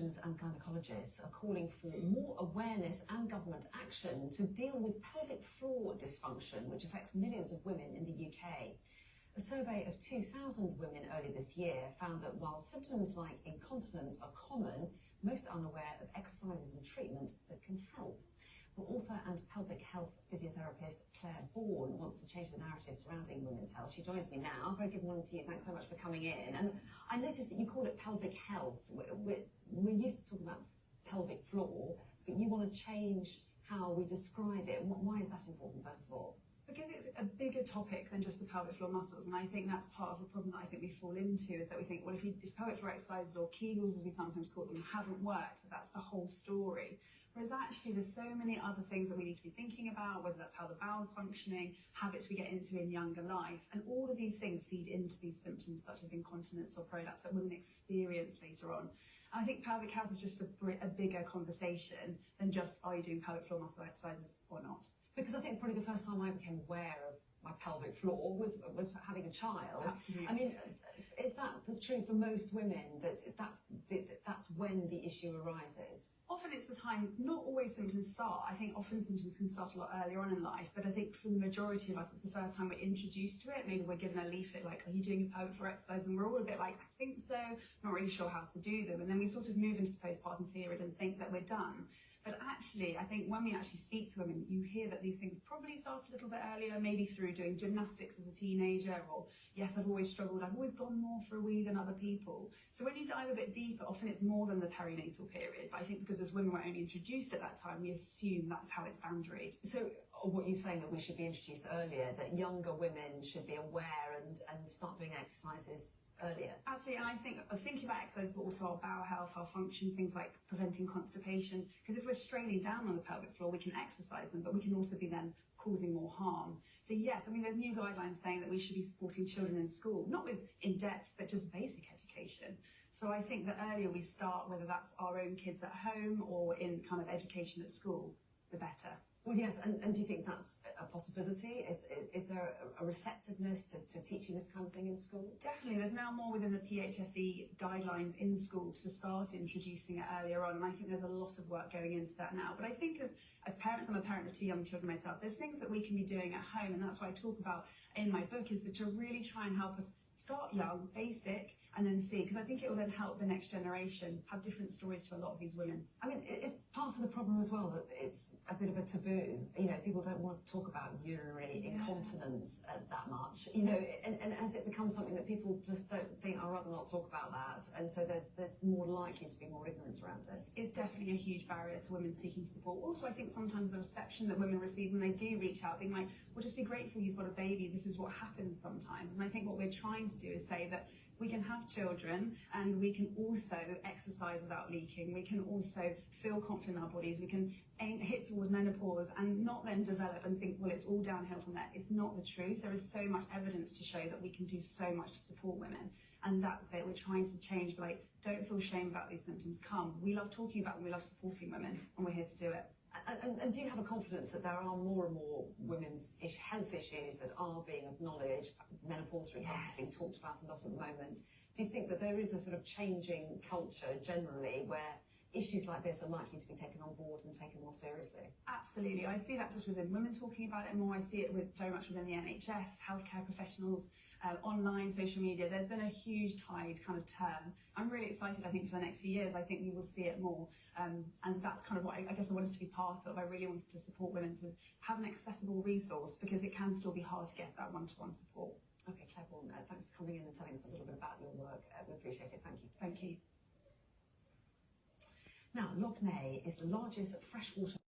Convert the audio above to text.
obstetricians and gynecologists are calling for more awareness and government action to deal with pelvic floor dysfunction, which affects millions of women in the UK. A survey of 2,000 women earlier this year found that while symptoms like incontinence are common, most are unaware of exercises and treatment that can help. Well, author and pelvic health physiotherapist Claire Bourne wants to change the narrative surrounding women's health. She joins me now. Very good morning to you. Thanks so much for coming in. And I noticed that you call it pelvic health. We're used to talking about pelvic floor, but you want to change how we describe it. Why is that important, first of all? Because it's a bigger topic than just the pelvic floor muscles, and I think that's part of the problem that I think we fall into, is that we think, well, if pelvic floor exercises, or Kegels as we sometimes call them, haven't worked, that's the whole story. Whereas actually there's so many other things that we need to be thinking about, whether that's how the bowel's functioning, habits we get into in younger life, and all of these things feed into these symptoms such as incontinence or prolapse that women experience later on. And I think pelvic health is just a bigger conversation than just, are you doing pelvic floor muscle exercises or not? Because I think probably the first time I became aware of my pelvic floor was having a child. Absolutely. I mean, is that the truth for most women, that that's when the issue arises? Often it's the time, not always symptoms start. I think often symptoms can start a lot earlier on in life, but I think for the majority of us, it's the first time we're introduced to it. Maybe we're given a leaflet like, are you doing a pelvic floor exercise? And we're all a bit like, I think so, not really sure how to do them. And then we sort of move into the postpartum period and think that we're done. But actually, I think when we actually speak to women, you hear that these things probably start a little bit earlier, maybe through doing gymnastics as a teenager, or yes, I've always struggled, I've always gone more for a wee than other people. So when you dive a bit deeper, often it's more than the perinatal period. But I think because as women were only introduced at that time, we assume that's how it's boundaried. So what you're saying, that we should be introduced earlier, that younger women should be aware and start doing exercises earlier? Absolutely, and I think thinking about exercise, but also our bowel health, our function, things like preventing constipation, because if we're straining down on the pelvic floor, we can exercise them, but we can also be then causing more harm. So yes, I mean, there's new guidelines saying that we should be supporting children in school, not with in-depth, but just basic education. So I think the earlier we start, whether that's our own kids at home or in kind of education at school, the better. Well, yes, and do you think that's a possibility? Is there a receptiveness to teaching this kind of thing in school? Definitely. There's now more within the PHSE guidelines in schools to start introducing it earlier on, and I think there's a lot of work going into that now. But I think as parents, I'm a parent of 2 young children myself, there's things that we can be doing at home, and that's what I talk about in my book, is to really try and help us start young, basic, and then see, because I think it will then help the next generation have different stories to a lot of these women. I mean, it's part of the problem as well that it's a bit of a taboo. You know, people don't want to talk about urinary incontinence that much. You know, and as it becomes something that people just don't think, I'd rather not talk about that, and so there's more likely to be more ignorance around it. It's definitely a huge barrier to women seeking support. Also, I think sometimes the reception that women receive when they do reach out, being like, well, just be grateful you've got a baby, this is what happens sometimes. And I think what we're trying to do is say that we can have children and we can also exercise without leaking. We can also feel confident in our bodies. We can hit towards menopause and not then develop and think, well, it's all downhill from there. It's not the truth. There is so much evidence to show that we can do so much to support women. And that's it. We're trying to change, like, don't feel shame about these symptoms. Come. We love talking about them. We love supporting women, and we're here to do it. And do you have a confidence that there are more and more women's health issues that are being acknowledged? Menopause, for example, is being talked about a lot at the moment. Do you think that there is a sort of changing culture generally where issues like this are likely to be taken on board and taken more seriously? Absolutely. I see that just within women talking about it more. I see it very much within the NHS, healthcare professionionals, online, social media. There's been a huge tide kind of turn. I'm really excited, I think, for the next few years. I think we will see it more. And that's kind of what I guess I wanted to be part of. I really wanted to support women to have an accessible resource, because it can still be hard to get that one-to-one support. Okay, Claire Bourne, thanks for coming in and telling us a little bit about your work. We appreciate it. Thank you. Thank you. Now, Loch Ness is the largest freshwater